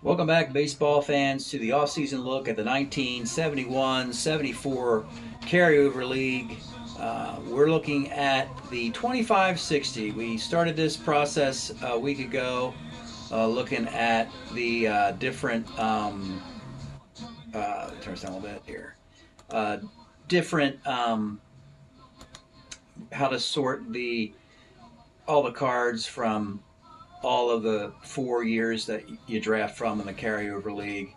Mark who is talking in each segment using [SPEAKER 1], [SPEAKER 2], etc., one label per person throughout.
[SPEAKER 1] Welcome back, baseball fans, to the off-season look at the 1971-74 Carryover League. We're looking at the 25-60. We started this process a week ago, looking at the different. Turn this down a little bit here. Uh, different how to sort the all the cards from all of the 4 years that you draft from in the carryover league.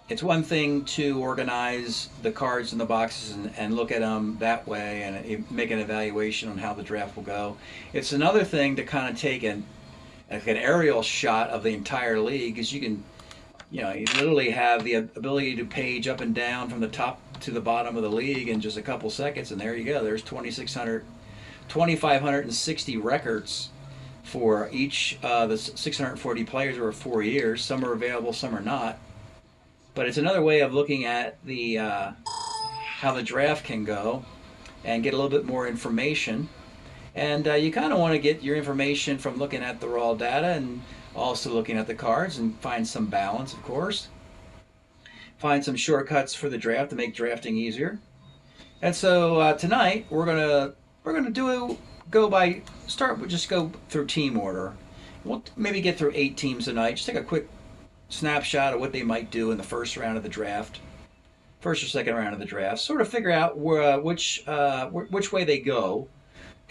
[SPEAKER 1] It's one thing to organize the cards in the boxes and look at them that way and make an evaluation on how the draft will go. It's another thing to kind of take like an aerial shot of the entire league, because you literally have the ability to page up and down from the top to the bottom of the league in just a couple seconds, and there you go. There's 2,560 records for each the 640 players over 4 years. Some are available, some are not. But it's another way of looking at the how the draft can go and get a little bit more information. And you kind of want to get your information from looking at the raw data and also looking at the cards and find some balance, of course. Find some shortcuts for the draft to make drafting easier. And so tonight we're gonna just go through team order. We'll maybe get through 8 teams tonight. Just take a quick snapshot of what they might do in the first round of the draft, first or second round of the draft. Sort of figure out which way they go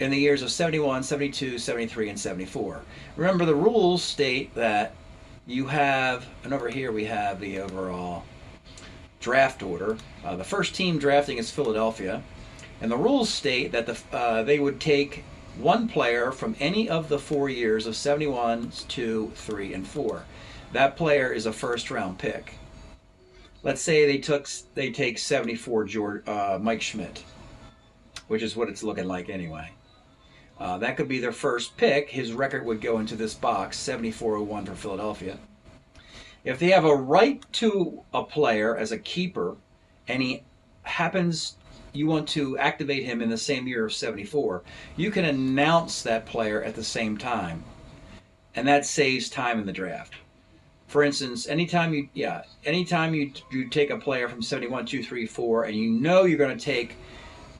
[SPEAKER 1] in the years of 71, 72, 73, and 74. Remember, the rules state that you have, and over here we have the overall draft order. The first team drafting is Philadelphia. And the rules state that they would take one player from any of the 4 years of 71, 2, 3, and 4. That player is a first-round pick. Let's say they take 74 Mike Schmidt, which is what it's looking like anyway. That could be their first pick. His record would go into this box, 7401 for Philadelphia. If they have a right to a player as a keeper, and you want to activate him in the same year of 74, you can announce that player at the same time, and that saves time in the draft. For instance, anytime you take a player from 71, 2, 3, 4, and you know you're going to take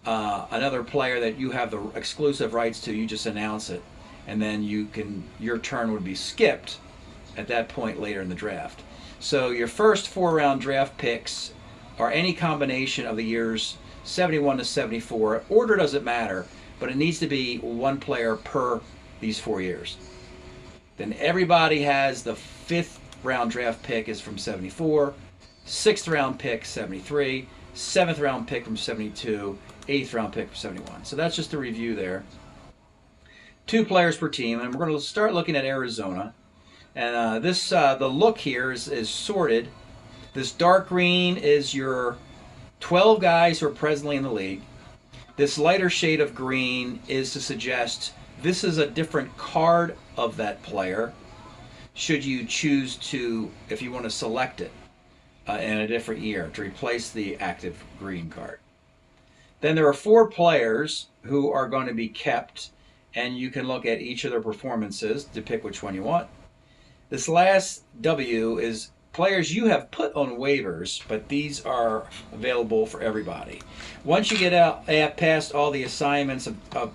[SPEAKER 1] another player that you have the exclusive rights to, you just announce it, and then your turn would be skipped at that point later in the draft. So your first 4-round draft picks are any combination of the years 71 to 74. Order doesn't matter, but it needs to be one player per these 4 years. Then everybody has the 5th round draft pick is from 74, 6th round pick 73, 7th round pick from 72, 8th round pick from 71. So that's just a review there. 2 players per team, and we're going to start looking at Arizona. And the look here is sorted. This dark green is your 12 guys who are presently in the league. This lighter shade of green is to suggest this is a different card of that player, should you choose to, if you want to select it in a different year to replace the active green card. Then there are 4 players who are going to be kept, and you can look at each of their performances to pick which one you want. This last W is players you have put on waivers, but these are available for everybody. Once you get past all the assignments of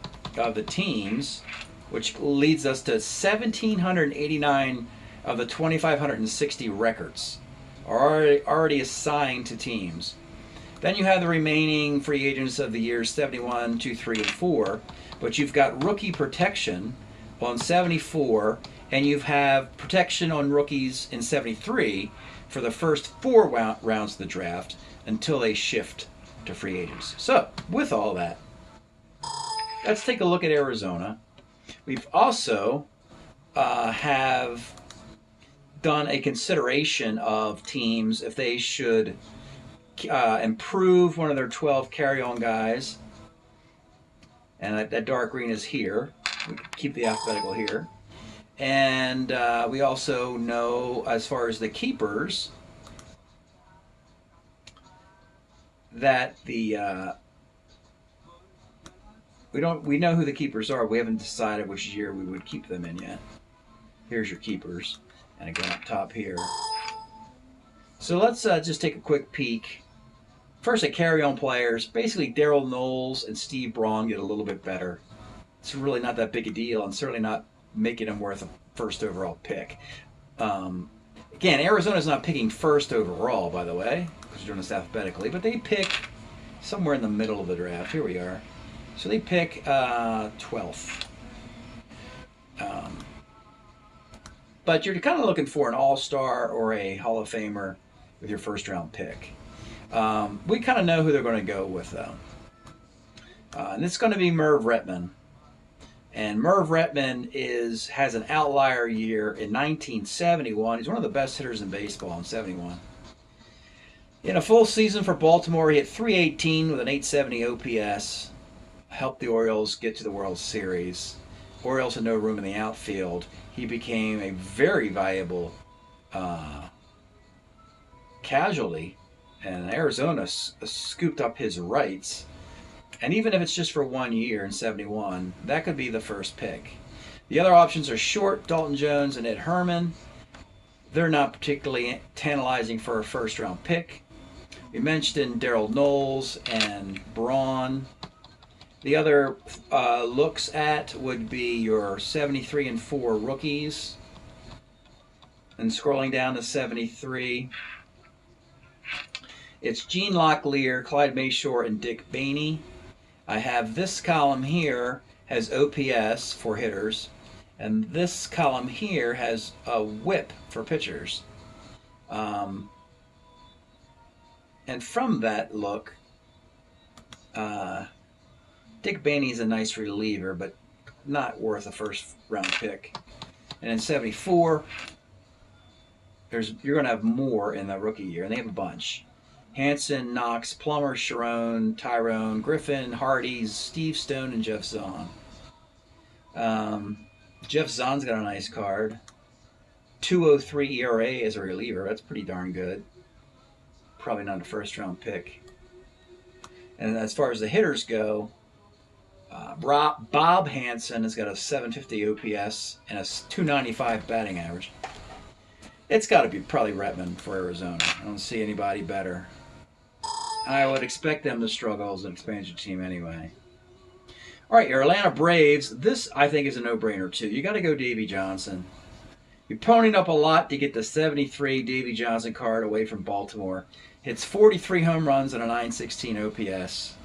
[SPEAKER 1] the teams, which leads us to 1,789 of the 2,560 records are already assigned to teams. Then you have the remaining free agents of the years 71, 2, 3, and 4, but you've got rookie protection on 74, and you have protection on rookies in 73 for the first 4 rounds of the draft until they shift to free agents. So, with all that, let's take a look at Arizona. We've also have done a consideration of teams if they should improve one of their 12 carry-on guys, and that dark green is here. We keep the alphabetical here. And we also know, as far as the keepers, that we know who the keepers are. We haven't decided which year we would keep them in yet. Here's your keepers. And again up top here. So let's just take a quick peek. First, at carry-on players. Basically, Darryl Knowles and Steve Braun get a little bit better. It's really not that big a deal, and certainly not making them worth a first overall pick. Again, Arizona's not picking first overall, by the way, because we're doing this alphabetically, but they pick somewhere in the middle of the draft. Here we are. So they pick 12th. But you're kind of looking for an all-star or a Hall of Famer with your first-round pick. We kind of know who they're going to go with, though. And it's going to be Merv Retman. And Merv Retman has an outlier year in 1971. He's one of the best hitters in baseball in 71. In a full season for Baltimore, he hit .318 with an .870 OPS. Helped the Orioles get to the World Series. Orioles had no room in the outfield. He became a very valuable casualty, and Arizona scooped up his rights. And even if it's just for 1 year in 71, that could be the first pick. The other options are short, Dalton Jones and Ed Herman. They're not particularly tantalizing for a first-round pick. We mentioned Darryl Knowles and Braun. The other looks at would be your 73 and 4 rookies. And scrolling down to 73, it's Gene Locklear, Clyde Mayshore, and Dick Bainey. I have this column here has OPS for hitters, and this column here has a WHIP for pitchers. And from that look, Dick Bainey's a nice reliever, but not worth a first-round pick. And in 74, you're going to have more in the rookie year, and they have a bunch. Hanson, Knox, Plummer, Sharon, Tyrone, Griffin, Hardee's, Steve Stone, and Jeff Zahn. Jeff Zahn's got a nice card. 2.03 ERA as a reliever. That's pretty darn good. Probably not a first-round pick. And as far as the hitters go, Bob Hansen has got a 750 OPS and a 295 batting average. It's got to be probably Retman for Arizona. I don't see anybody better. I would expect them to struggle as an expansion team anyway. All right, your Atlanta Braves. This, I think, is a no-brainer, too. You got to go Davey Johnson. You ponied up a lot to get the 73 Davey Johnson card away from Baltimore. Hits 43 home runs and a 916 OPS.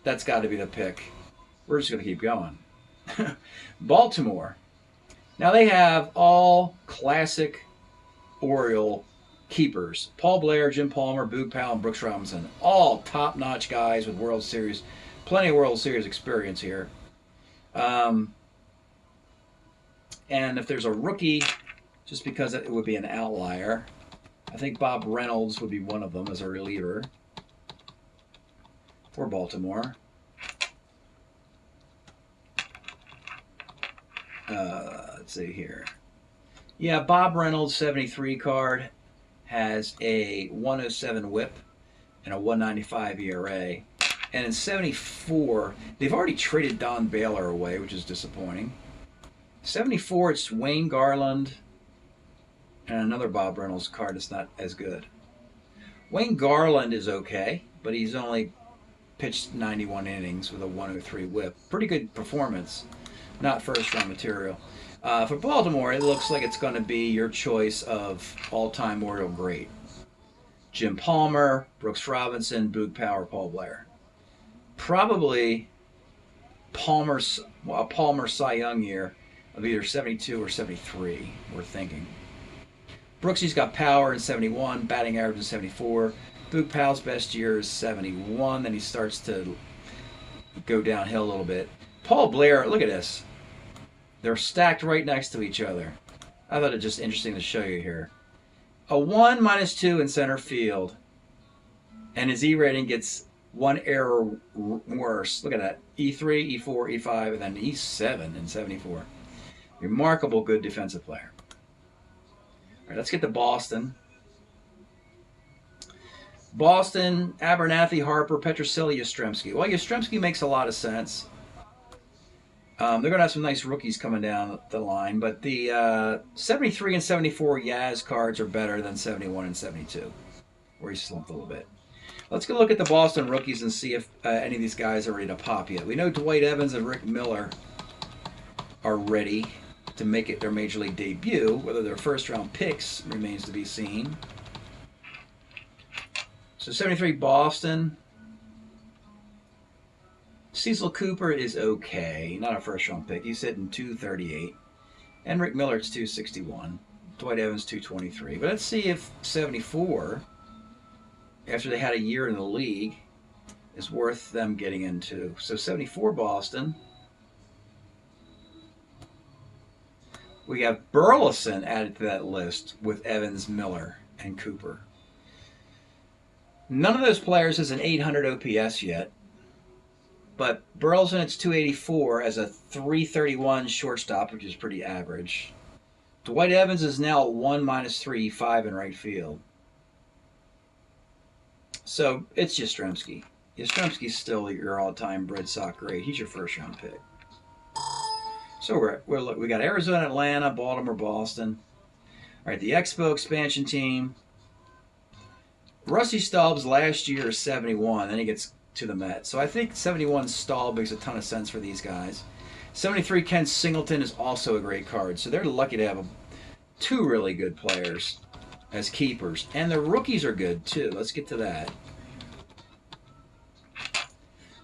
[SPEAKER 1] That's got to be the pick. We're just going to keep going. Baltimore. Now they have all classic Oriole keepers. Paul Blair, Jim Palmer, Boog Powell, and Brooks Robinson. All top-notch guys with World Series, plenty of World Series experience here. And if there's a rookie, just because it would be an outlier, I think Bob Reynolds would be one of them as a reliever for Baltimore. Let's see here. Yeah, Bob Reynolds' 73 card has a 107 whip and a 195 ERA. And in 74, they've already traded Don Baylor away, which is disappointing. 74, it's Wayne Garland and another Bob Reynolds card that's not as good. Wayne Garland is okay, but he's only pitched 91 innings with a 103 whip. Pretty good performance, not first-round material. For Baltimore, it looks like it's going to be your choice of all-time Oriole great. Jim Palmer, Brooks Robinson, Boog Powell, Paul Blair. Probably Palmer Cy Young year of either 72 or 73, we're thinking. Brooksy's got power in 71, batting average in 74. Boog Powell's best year is 71, then he starts to go downhill a little bit. Paul Blair, look at this. They're stacked right next to each other. I thought it just interesting to show you here. A 1 -2 in center field, and his E rating gets one error worse. Look at that. E3, E4, E5, and then E7 in 74. Remarkable good defensive player. All right, let's get to Boston. Boston, Abernathy, Harper, Petrocelli, Yastrzemski. Well, Yastrzemski makes a lot of sense. They're going to have some nice rookies coming down the line, but the 73 and 74 Yaz cards are better than 71 and 72, where he slumped a little bit. Let's go look at the Boston rookies and see if any of these guys are ready to pop yet. We know Dwight Evans and Rick Miller are ready to make it their major league debut. Whether they're first-round picks remains to be seen. So 73 Boston. Cecil Cooper is okay. Not a first-round pick. He's hitting 238. And Rick Miller's 261. Dwight Evans 223. But let's see if 74, after they had a year in the league, is worth them getting into. So 74 Boston. We have Burleson added to that list with Evans, Miller, and Cooper. None of those players has an 800 OPS yet, but Burleson it's 284 as a 331 shortstop, which is pretty average. Dwight Evans is now 1-3, in right field. So it's Yastrzemski. Yastrzemski's still your all-time Red Sox great. He's your first-round pick. So we got Arizona, Atlanta, Baltimore, Boston. All right, the Expo expansion team. Rusty Staub's last year is 71, then he gets to the Mets. So I think 71 Staub makes a ton of sense for these guys. 73 Ken Singleton is also a great card. So they're lucky to have two really good players as keepers. And the rookies are good too. Let's get to that.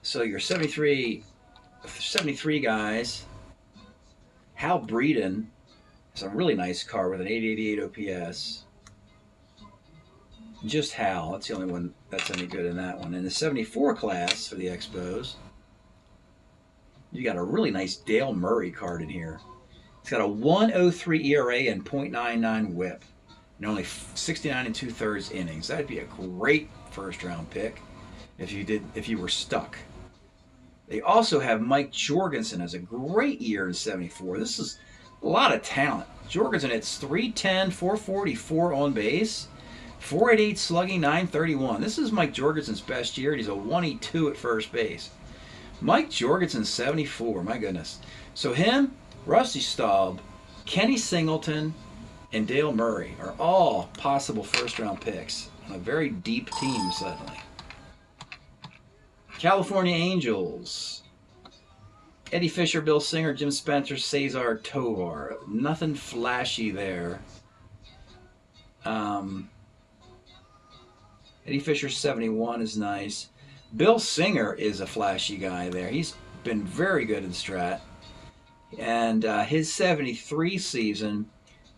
[SPEAKER 1] So your 73 guys. Hal Breeden is a really nice card with an 888 OPS. Just Hal. That's the only one that's any good in that one. In the 74 class for the Expos, you got a really nice Dale Murray card in here. It's got a 1.03 ERA and .99 WHIP, and only 69 2/3 innings. That'd be a great first-round pick if you were stuck. They also have Mike Jorgensen as a great year in 74. This is a lot of talent. Jorgensen hits 310, 444 on base, 488 slugging, 931. This is Mike Jorgensen's best year, and he's a 182 at first base. Mike Jorgensen, 74. My goodness. So him, Rusty Staub, Kenny Singleton, and Dale Murray are all possible first-round picks on a very deep team suddenly. California Angels. Eddie Fisher, Bill Singer, Jim Spencer, Cesar Tovar. Nothing flashy there. Eddie Fisher, 71 is nice. Bill Singer is a flashy guy there. He's been very good in Strat. And his 73 season,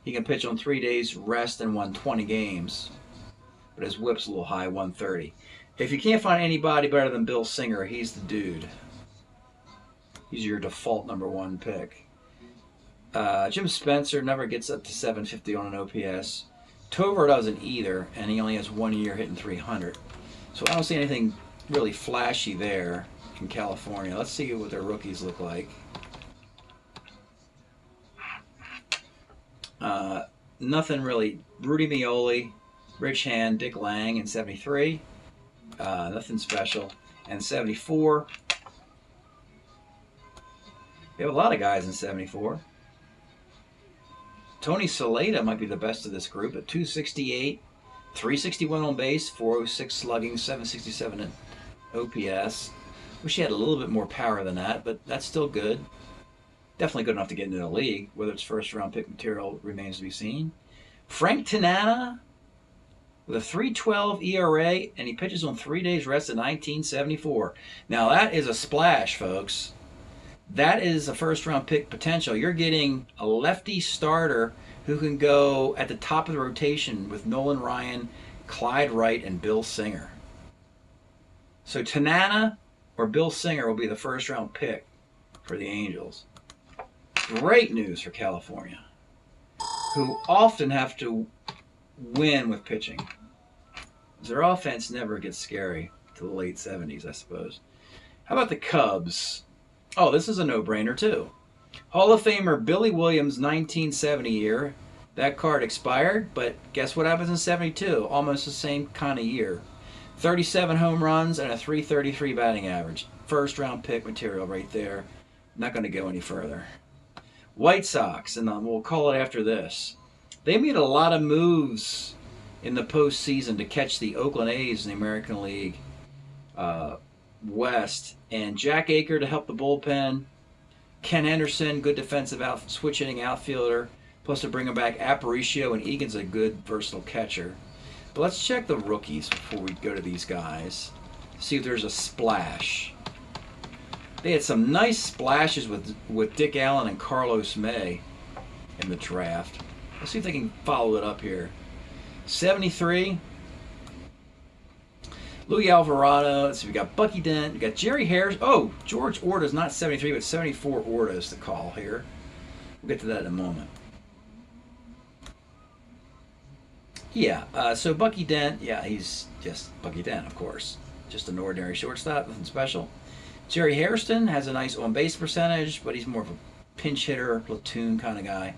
[SPEAKER 1] he can pitch on 3 days rest and won 20 games. But his whip's a little high, 130. If you can't find anybody better than Bill Singer, he's the dude. He's your default #1 pick. Jim Spencer never gets up to 750 on an OPS. Tovar doesn't either, and he only has 1 year hitting 300. So I don't see anything really flashy there in California. Let's see what their rookies look like. Nothing really. Rudy Meoli, Rich Hand, Dick Lang in 73. Nothing special. And 74. We have a lot of guys in 74. Tony Saleta might be the best of this group at 268, 361 on base, 406 slugging, 767 in OPS. Wish he had a little bit more power than that, but that's still good. Definitely good enough to get into the league. Whether it's first-round pick material remains to be seen. Frank Tanana with a 3.12 ERA, and he pitches on 3 days rest in 1974. Now that is a splash, folks. That is a first-round pick potential. You're getting a lefty starter who can go at the top of the rotation with Nolan Ryan, Clyde Wright, and Bill Singer. So Tanana or Bill Singer will be the first-round pick for the Angels. Great news for California, who often have to win with pitching. Their offense never gets scary till the late 70s, I suppose. How about the Cubs? Oh, this is a no-brainer, too. Hall of Famer Billy Williams, 1970 year. That card expired, but guess what happens in 72? Almost the same kind of year. 37 home runs and a 333 batting average. First-round pick material right there Not going to go any further. White Sox, and we'll call it after this. They made a lot of moves in the postseason to catch the Oakland A's in the American League West. And Jack Aker to help the bullpen. Ken Henderson, good defensive switch hitting outfielder. Plus to bring him back, Aparicio, and Egan's a good versatile catcher. But let's check the rookies before we go to these guys. See if there's a splash. They had some nice splashes with Dick Allen and Carlos May in the draft. Let's see if they can follow it up here. 73. Louis Alvarado. Let's see, we got Bucky Dent. We got Jerry Harris. Oh, George Orta's not 73, but 74 Orta is the call here. We'll get to that in a moment. Yeah, so Bucky Dent, yeah, he's just Bucky Dent, of course. Just an ordinary shortstop, nothing special. Jerry Hairston has a nice on-base percentage, but he's more of a pinch hitter, platoon kind of guy.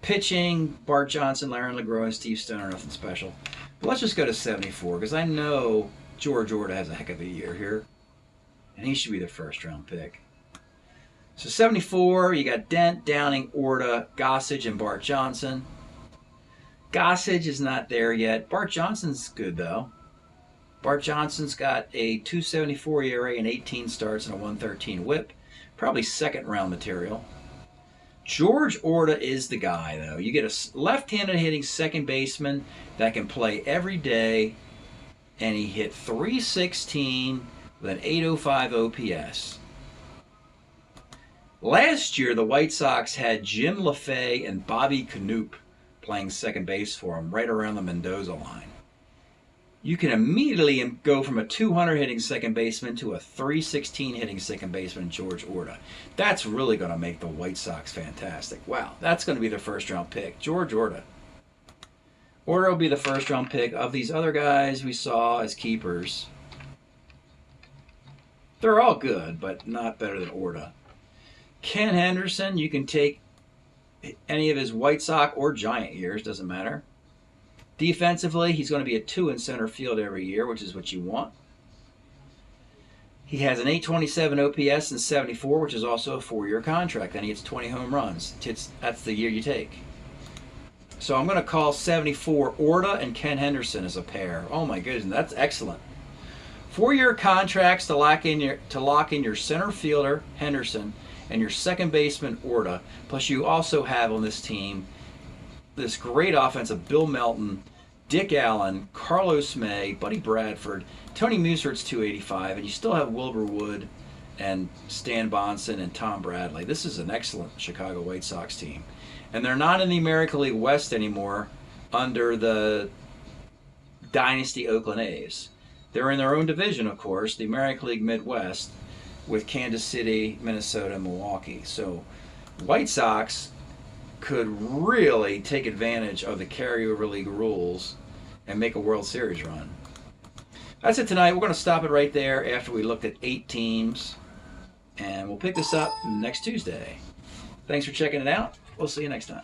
[SPEAKER 1] Pitching, Bart Johnson, Larry LeGros, and Steve Stoner, nothing special. But let's just go to 74, because I know George Orta has a heck of a year here, and he should be the first-round pick. So 74, you got Dent, Downing, Orta, Gossage, and Bart Johnson. Gossage is not there yet. Bart Johnson's good, though. Bart Johnson's got a 2.74 ERA and 18 starts and a 1.13 whip. Probably second-round material. George Orta is the guy, though. You get a left-handed hitting second baseman that can play every day, and he hit .316 with an .805 OPS. Last year, the White Sox had Jim LaFay and Bobby Knoop playing second base for him right around the Mendoza line. You can immediately go from a 200 hitting second baseman to a .316 hitting second baseman, George Orta. That's really going to make the White Sox fantastic. Wow, that's going to be their first-round pick, George Orta. Orta will be the first-round pick. Of these other guys we saw as keepers, they're all good, but not better than Orta. Ken Henderson, you can take any of his White Sox or Giant years, doesn't matter. Defensively, he's going to be a 2 in center field every year, which is what you want. He has an .827 OPS and 74, which is also a 4-year contract. Then he gets 20 home runs. That's the year you take. So I'm going to call 74 Orta and Ken Henderson as a pair. Oh my goodness, that's excellent. 4-year contracts to lock in your center fielder Henderson and your second baseman Orta. Plus, you also have on this team this great offense of Bill Melton, Dick Allen, Carlos May, Buddy Bradford, Tony Musert's 285, and you still have Wilbur Wood and Stan Bonson and Tom Bradley. This is an excellent Chicago White Sox team. And they're not in the American League West anymore under the Dynasty Oakland A's. They're in their own division, of course, the American League Midwest, with Kansas City, Minnesota, and Milwaukee. So White Sox could really take advantage of the carryover league rules and make a World Series run. That's it tonight. We're going to stop it right there after we looked at 8 teams, and we'll pick this up next Tuesday. Thanks for checking it out. We'll see you next time.